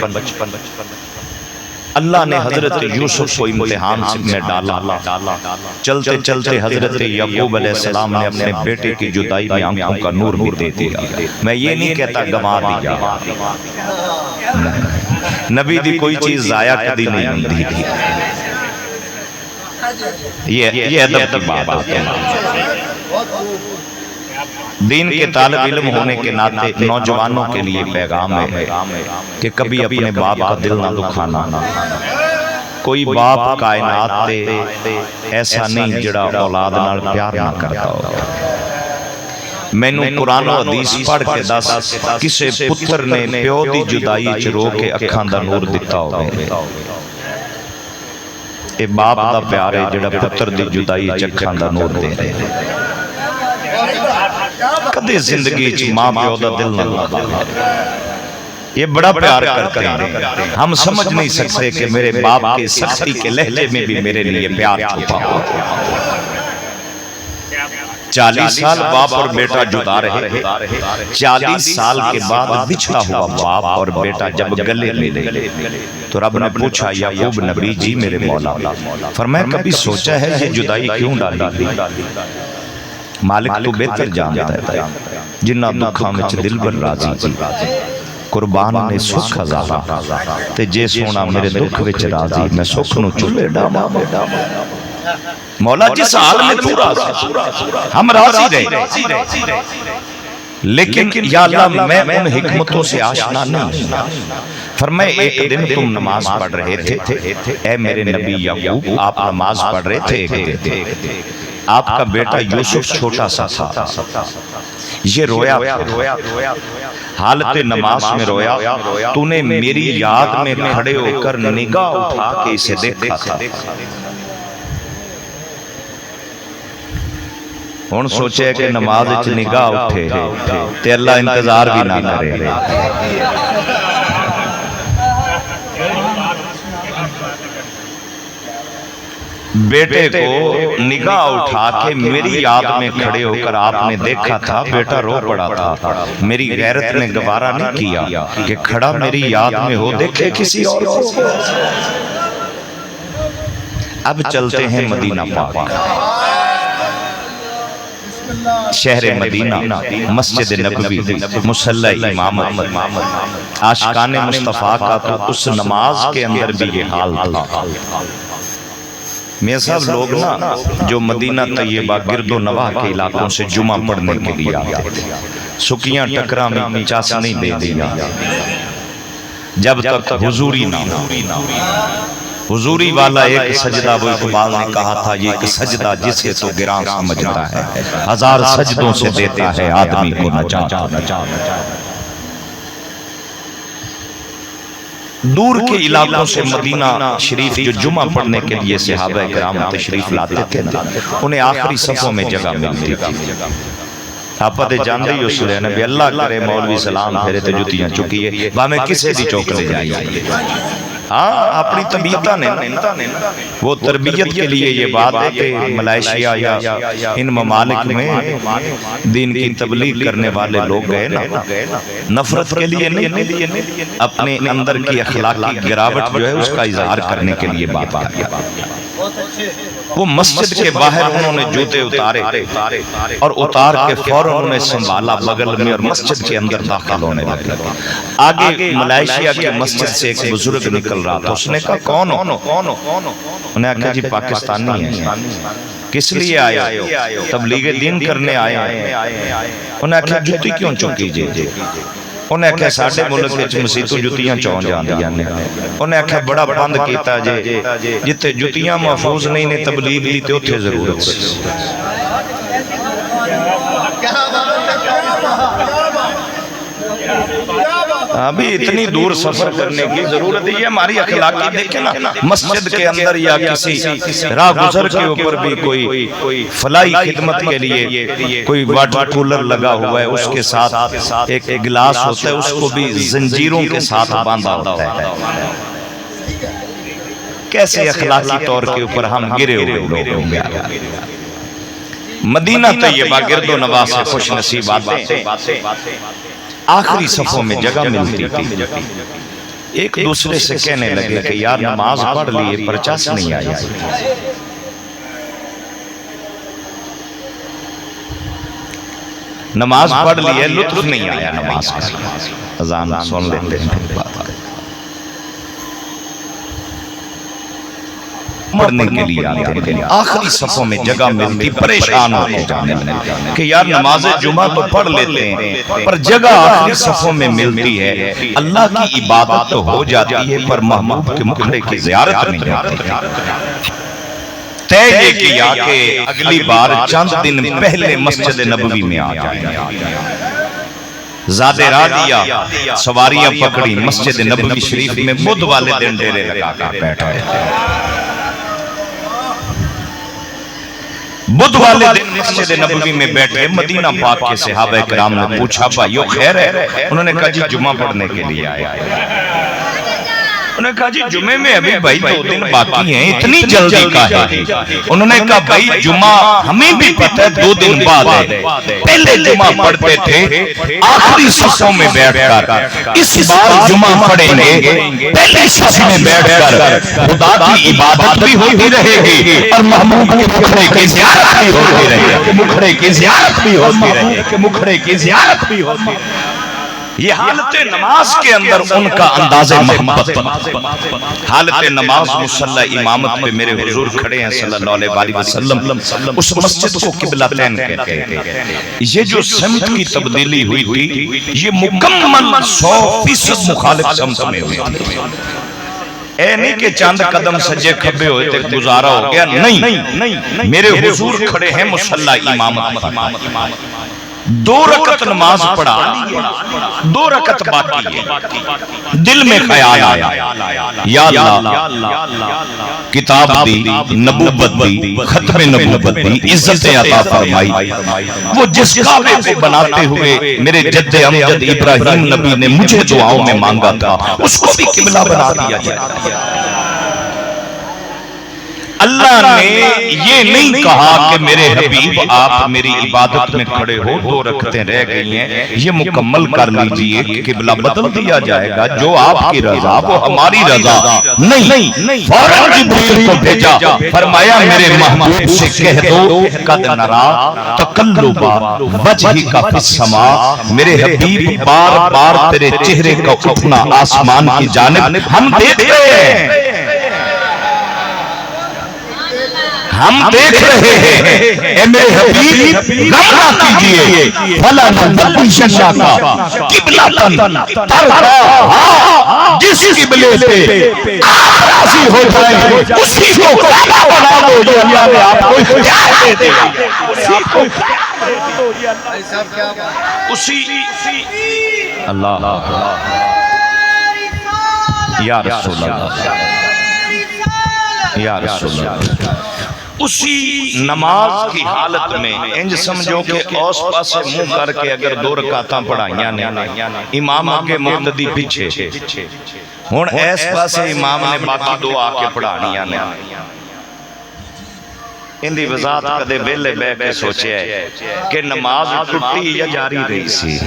اللہ نے حضرت یوسف کو امتحان میں ڈالا، چلتے چلتے حضرت یعقوب علیہ السلام نے اپنے بیٹے کی جدائی میں آنکھوں کا نور بھی دے دیا۔ میں یہ نہیں کہتا گما دیا، نبی دی کوئی چیز ضائع کدی نہیں ہوندی، یہ ادب کی بات ہے۔ دین کے طالب علم ہونے کے ناطے نوجوانوں کے لیے پیغام ہے کہ کبھی اپنے باپ کا دل نہ دکھانا۔ کوئی باپ کائنات تے ایسا نہیں جڑا اولاد نال پیار نہ کرتا ہو۔ میں نے قرآن و حدیث پڑھ کے دس کسے پتر نے پیو دی جدائی چ رو کے اکھاں دا نور دتا ہوئے، اے باپ دا پیار ہے جڑا پتر دی جدائی چ اکھاں دا نور دے رہے۔ کدے زندگی چ ماں پیو دا دل نہ لگا، یہ بڑا پیار کرتے ہیں، ہم سمجھ نہیں سکتے کہ میرے باپ کے سختی کے لہجے میں بھی میرے لیے پیار چھپا ہو۔ 40 سال باپ اور بیٹا جدا رہے، 40 سال کے بعد بچھڑا ہوا باپ اور بیٹا جب گلے ملے تو رب نے پوچھا یعقوب نبی جی میرے مولا، فرمایا کبھی سوچا ہے یہ جدائی کیوں ڈالی؟ مالک تو بہتر جانتا ہے، جنہ دکھاں وچ دل بر راضی جی، قربان نے سکھ ہزارا تے جے سونا میرے دکھ وچ راضی، میں سکھ نو چولے ڈاما۔ مولا جس حال میں تو راضی، ہم راضی رہے، لیکن یا اللہ میں ان حکمتوں سے آشنا نہیں۔ فرمائے ایک دن تم نماز پڑھ رہے تھے، اے میرے نبی یعقوب آپ نماز پڑھ رہے تھے، ایک دن آپ کا بیٹا یوسف چھوٹا سا تھا، یہ رویا تھا، حالت نماز میں رویا، تو نے میری یاد میں کھڑے ہو کر نگاہ اٹھا کے اسے دیکھا تھا۔ ہن سوچے کہ نماز وچ نگاہ اٹھے تے اللہ انتظار بھی نہ کرے۔ بیٹے کو نگاہ اٹھا کے میری یاد میں کھڑے ہو کر آپ نے دیکھا تھا، بیٹا رو پڑا تھا، میری غیرت نے گوارا نہیں کیا کہ کھڑا میری یاد میں ہو دیکھے کسی اور کو۔ اب چلتے ہیں مدینہ پاک، شہر مدینہ، مسجد نبوی، مصلی امامت، عاشقان مصطفیٰ کا تو اس نماز کے اندر بھی یہ حال تھا۔ میں سب لوگ نا جو مدینہ طیبہ گرد و نواح کے علاقوں سے جمعہ پڑھنے کے لیے آتے تھے، سکیاں ٹکرا میں چاسنی دے دیا جب تک حضوری نہ ہو۔ حضوری والا ایک سجدہ، وہ اقبال نے کہا تھا یہ ایک سجدہ جسے تو گراں سمجھتا ہے، 1000 سجدوں سے دیتا ہے آدمی کو نجات۔ دور کے علاقوں سے مدینہ شریف جو جمعہ پڑھنے کے لیے صحابہ کرام تشریف لاتے تھے نا، انہیں آخری صفوں میں جگہ ملتی تھی۔ آپ تے جاندے ہی اس لیے نبی اللہ کرے مولوی سلام پھرے تے جتیاں چکیے، ہمیں کسے بھی چوک لے جائیے، ہاں اپنی طبیعت نے وہ تربیت کے لیے یہ بات ہے کہ ملائیشیا یا ان ممالک میں دین کی تبلیغ کرنے والے لوگ گئے نا، نفرت کے لیے نہیں، اپنے اندر کی اخلاقی گراوٹ جو ہے اس کا اظہار کرنے کے لیے بات کیا۔ وہ مسجد کے باہر انہوں نے جوتے اتارے اور اتار کے فوراً انہیں سنبھالا بغل میں اور مسجد کے اندر داخل ہونے لگے۔ آگے ملائیشیا کی مسجد سے ایک بزرگ نکل رہا تھا، اس نے کہا کون ہو؟ انہیں کہا جی پاکستانی ہیں۔ کس لیے آئے ہو؟ تبلیغ دین کرنے آئے ہیں۔ انہیں کہا جوتی کیوں چکی جی؟ انہیں کہا ساڑھے ملک کے مسیطوں جتیاں چون جان دیا نے۔ انہیں کہا بڑا بند کیتا جے، جتے جتیاں محفوظ نہیں نے تبلیغ لی تے اتھے ضرورت سے۔ ابھی اتنی دور سفر کرنے کی ضرورت ہے، یہ ہماری اخلاقی دیکھیں نا، مسجد کے اندر یا کسی راہ گزر کے اوپر بھی کوئی فلاحی خدمت کے لیے کوئی واٹر کولر لگا ہوا ہے، اس کے ساتھ ایک گلاس ہوتا ہے، اس کو بھی زنجیروں کے ساتھ باندھا ہوتا ہے۔ کیسے اخلاقی طور کے اوپر ہم گرے ہوئے لوگ ہوں گے۔ مدینہ طیبہ گرد و نواز سے خوش نصیب آتے آخری صفوں میں جگہ ملتی تھی۔ ایک دوسرے سے کہنے لگے کہ یار نماز پڑھ لیے پرچاس نہیں آیا، نماز پڑھ لیے لطف نہیں آیا نماز کا۔ اذان سن لیتے ہیں بات پڑھنے کے لیے آتے ہیں، آخری صفوں میں جگہ ملتی، پریشان ہوتے جانے لگے کہ یار نماز جمعہ تو پڑھ لیتے ہیں پر جگہ آخری صفوں میں ملتی ہے، اللہ کی عبادت تو ہو جاتی ہے پر محبوب کے مکھڑے کی زیارت نہیں ہوتی۔ طے یہ کیا کہ اگلی بار چند دن پہلے مسجد نبوی میں آ جائیں۔ زادے راہ دیا، سواریاں پکڑی، مسجد نبوی شریف میں بدھ والے دن ڈیرے لگا کر بیٹھا ہے۔ بدھ والے دن مسجد نبوی میں بیٹھے، مدینہ پاک کے صحابہ کرام نے پوچھا بھائیو خیر ہے؟ انہوں نے کہا جی جمعہ پڑھنے کے لیے آیا ہے۔ انہوں نے کہا جی جمعے میں ابھی بھائی 2 دن باقی ہیں، اتنی جلدی کا ہے؟ انہوں نے کہا بھائی جمعہ ہمیں بھی پتہ ہے 2 دن بعد ہے، پہلے جمعہ پڑھتے تھے آخری صفوں میں بیٹھ کر، اس بار جمعہ پڑھیں گے پہلے صف میں بیٹھ کر، خدا کی عبادت بھی ہوتی رہے گی اور محبوب کے مکھڑے کی زیارت بھی ہوتی رہے گی، مکھڑے کی زیارت بھی ہوتی رہے گی، مکھڑے کی زیارت بھی ہوتی رہے گی۔ یہ حالت نماز کے اندر ان کا انداز محبت، حالت نماز مصلی امامت پہ میرے حضور کھڑے ہیں صلی اللہ علیہ وسلم، اس مسجد کو قبلتین کہتے ہیں۔ یہ جو سمت کی تبدیلی ہوئی تھی یہ مکمل 100% مخالف سمت میں ہوئی تھی۔ اے نہیں کہ چاند قدم سجے کھبے ہوئے تھے گزارا ہو گیا، نہیں، میرے حضور کھڑے ہیں مصلی امامت پر، 2 رکعت نماز پڑھا، 2 رکعت باقی ہے، دل میں خیال آیا یا اللہ کتاب دی، نبوت دی، ختم نبوت دی، عزت عطا فرمائی، وہ جس کعبے کو بناتے ہوئے میرے جد امجد ابراہیم نبی نے مجھے دعاؤں میں مانگا تھا اس کو بھی قبلہ بنا دیا جائے۔ اللہ نے یہ نہیں کہا کہ میرے حبیب آپ میری عبادت میں کھڑے ہو 2 رکعتیں رہ گئی ہیں یہ مکمل کر لیجئے کہ قبلہ بدل دیا جائے گا، جو آپ کی رضا وہ ہماری رضا نہیں۔ فوراً جبریل کو بھیجا، فرمایا میرے محبوب سے کہہ دو قد نرا تقلب وجہک فی السماء، میرے حبیب بار بار تیرے چہرے کا اٹھنا آسمان کی جانب ہم دیکھ رہے ہیں، ہم دیکھ رہے ہیں، اے میرے حبیب غم نہ کیجئے، فَلَا نَلْبِشَنَّكَ قِبْلَةً تَرْضَاهَا، جس قبلے پہ آپ راضی ہو جائیں اسی کو کعبہ بنا دو، یہ اللہ نے آپ کو اختیار دے دیا، اسی اللہ یا رسول اللہ یا رسول اللہ اسی نماز کی حالت میں انج سمجھو کہ اوس پاسے منہ کر کے اگر 2 رکعتاں پڑھائیاں نے امام آگے مقتدی پیچھے ہن اس پاسے امام نے باقی 2 آ کے پڑھانیاں نے ان دی وضاحت کدے ویلے بہ کے سوچے ہے کہ نماز ٹوٹی یا جاری رہی سی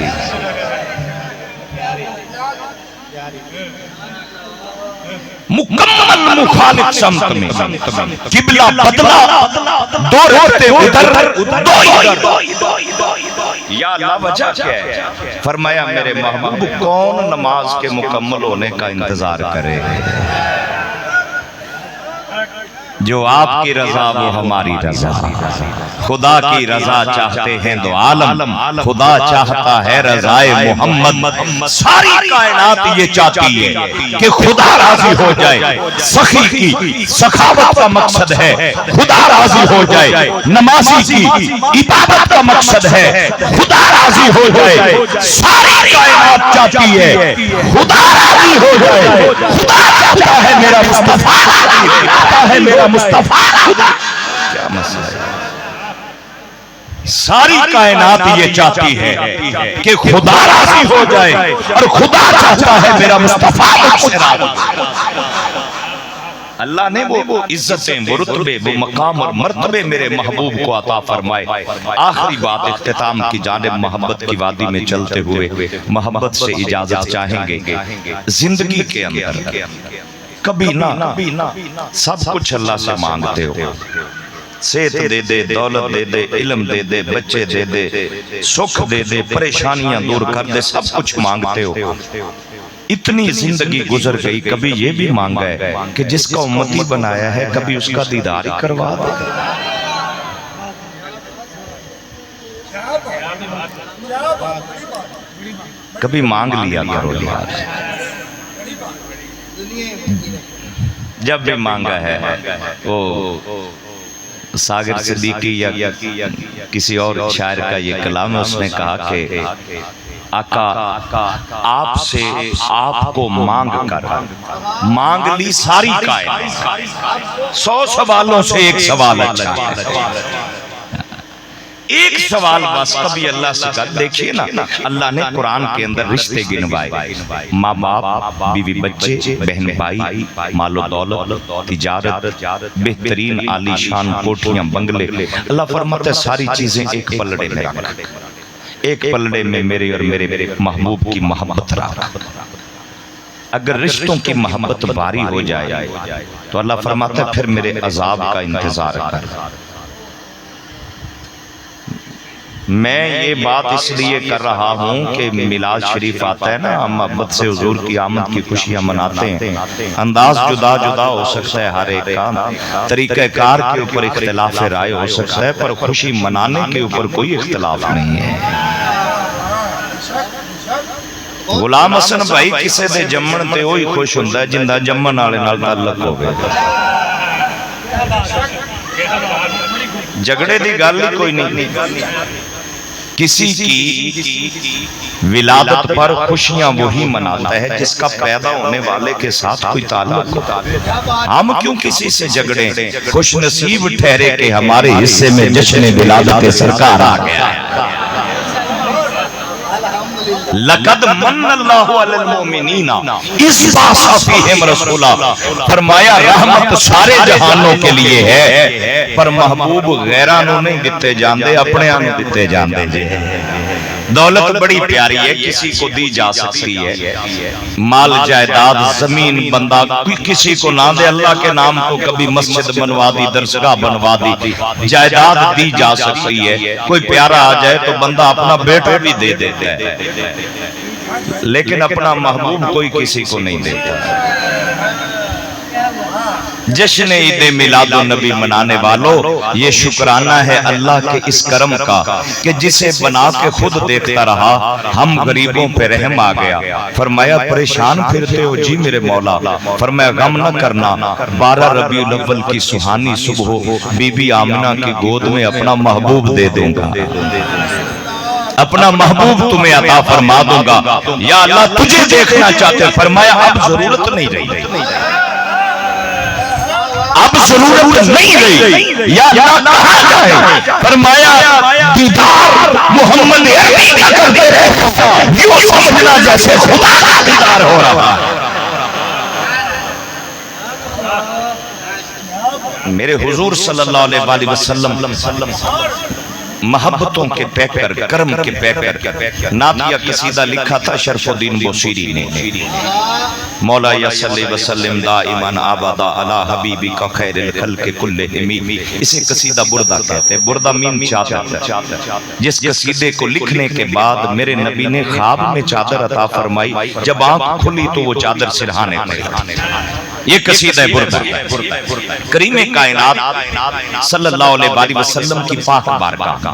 مکمل مخالف سمت میں قبلہ بدلا 2 رکعتیں ادھر 2 ادھر یا اللہ وجہ کیا ہے فرمایا میرے محبوب کون نماز کے مکمل ہونے کا انتظار کرے جو آپ کی رضا وہ ہماری رضا خدا کی رضا چاہتے ہیں دو عالم خدا چاہتا ہے رضائے محمد ساری کائنات یہ چاہتی ہے کہ خدا راضی ہو جائے سخی کی سخاوت کا مقصد ہے خدا راضی ہو جائے نمازی کی عبادت کا مقصد ہے خدا راضی ہو جائے ساری کائنات چاہتی ہے خدا راضی ہو جائے خدا چاہتا ہے میرا مصطفیٰ چاہتا ہے میرا مصطفیٰ کیا مسئلہ ہے ساری کائنات یہ چاہتی ہے کہ خدا راضی ہو جائے اور خدا چاہتا ہے میرا مصطفیٰ مجھ سے راضی اللہ نے وہ عزتیں وہ رتبے وہ مقام اور مرتبے میرے محبوب کو عطا فرمائے آخری بات اختتام کی جانب محبت کی وادی میں چلتے ہوئے محبت سے اجازت چاہیں گے زندگی کے اندر کبھی نہ سب کچھ اللہ سے مانگتے ہو صحت دے دے دولت دے دے علم دے دے بچے دے دے سکھ دے دے پریشانیاں دور کر دے سب کچھ مانگتے ہو اتنی زندگی گزر گئی کبھی یہ بھی مانگا ہے کہ جس کا امتی بنایا ہے کبھی اس کا دیدار ہی کروا دے کبھی مانگ لیا کرو یار جب بھی مانگا ہے وہ ساگر صدیقی یا کسی اور شاعر کا یہ کلام ہے اس نے کہا کہ آقا آپ سے آپ کو مانگ کر مانگ لی ساری کائنات 100 سوالوں سے ایک سوال اچھا ایک سوال بس کبھی اللہ سے کر دیکھئے نا اللہ نے قرآن کے اندر رشتے گنوائے ماں باپ بیوی بچے بہن بھائی مال و دولت تجارت بہترین عالی شان کوٹھیاں بنگلے اللہ فرماتا ہے ساری چیزیں ایک پلڑے میں رکھ ایک پلڑے میں میرے اور میرے محبوب کی محبت رکھ اگر رشتوں کی محبت باری ہو جائے تو اللہ فرماتا ہے پھر میرے عذاب کا انتظار کر میں یہ بات اس لیے کر رہا ہوں کہ میلاد شریف آتا ہے نا ہم محبت سے حضور کی آمد کی خوشیاں مناتے ہیں انداز جدا جدا ہو سکتا ہے ہر ایک کا طریقہ کار کے اوپر اختلاف رائے ہو سکتا ہے پر خوشی منانے کے اوپر کوئی اختلاف نہیں ہے غلام حسن بھائی کسے دے جمن تے وہی خوش ہوندا ہے جندا جمن والے نال تعلق ہو گیا جھگڑے دی گل ہی کوئی نہیں کسی کی ولادت پر خوشیاں وہی مناتا ہے جس کا پیدا ہونے والے کے ساتھ کوئی تعلق ہوتا ہے ہم کیوں کسی سے جھگڑیں خوش نصیب ٹھہرے کہ ہمارے حصے میں جشن ولادت سرکار آ گیا لقد من اللہ علی المؤمنین اس باسا فیہم رسولہ فرمایا رحمت سارے جہانوں کے لیے ہے پر محبوب غیرانوں نہیں دیتے جاندے اپنے آنوں دیتے جاندے جے دولت بڑی پیاری ہے کسی کو دی جا سکتی ہے مال جائیداد زمین بندہ کسی کو نہ دے اللہ کے نام کو کبھی مسجد بنوا دی درسگاہ بنوا دی جائیداد دی جا سکتی ہے کوئی پیارا آ جائے تو بندہ اپنا بیٹا بھی دے دیتا ہے لیکن اپنا محبوب کوئی کسی کو نہیں دیتا جشن عید میلاد النبی منانے والوں یہ شکرانہ ہے اللہ کے اس کرم کا کہ جسے بنا کے خود دیکھتا رہا ہم غریبوں پہ رحم آ گیا فرمایا پریشان پھرتے ہو جی میرے مولا فرمایا غم نہ کرنا 12 ربیع الاول کی سہانی صبح بی بی آمنہ کی گود میں اپنا محبوب دے دوں گا اپنا محبوب تمہیں عطا فرما دوں گا یا اللہ تجھے دیکھنا چاہتے فرمایا اب ضرورت نہیں رہی اب ضرورت نہیں رہی یا اللہ کہاں جائے، فرمایا دیدار محمد عربی کا کرتے رہے، یوں سمجھنا جیسے خدا کا دیدار ہو رہا ہے۔ میرے حضور صلی اللہ علیہ وسلم محبتوں کے پیکر، کرم کے پیکر، نعتیہ قصیدہ لکھا تھا شرف الدین بوصیری نے، مولا یا صلی وسلم دائما آبادا علی حبیبک خیر الخلق کلہم، اسے قصیدہ بردہ کہتے ہیں۔ بردہ مین چادر، جس قصیدے کو لکھنے کے بعد میرے نبی نے خواب میں چادر عطا فرمائی، جب آنکھ کھلی تو وہ چادر سرہانے پڑی۔ یہ قصیدہ بردہ ہے۔ کریم کائنات صلی اللہ علیہ وسلم کی پاک بارگاہ،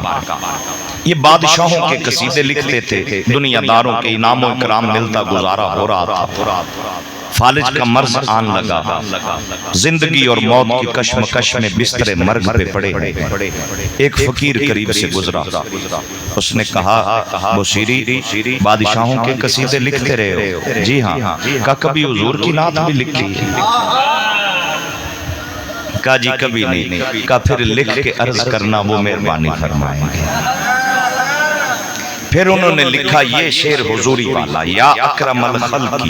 یہ بادشاہوں کے قصیدے لکھتے تھے، دنیا داروں کے انعام و اکرام ملتا گزارا ہو رہا تھا، فالج کا مرض آن لگا، زندگی اور موت کی کشمکش میں بستر مرگ پہ پڑے، ایک فقیر قریب سے گزرا، اس نے کہا بوصیری بادشاہوں کے قصیدے لکھتے رہے ہو؟ جی ہاں۔ کہا کبھی حضور کی نعت بھی لکھی ہے؟ کہا جی کبھی نہیں۔ کہا پھر لکھ کے عرض کرنا، وہ مہربانی فرمائیں گے۔ پھر انہوں نے لکھا یہ شعر حضوری والا، یا اکرم الخلق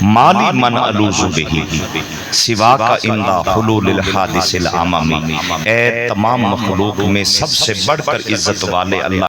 مالی من الوذ بہ سوا کا اندہ حلول الحادث العممی، اے تمام مخلوق میں سب سے بڑھ کر عزت والے اللہ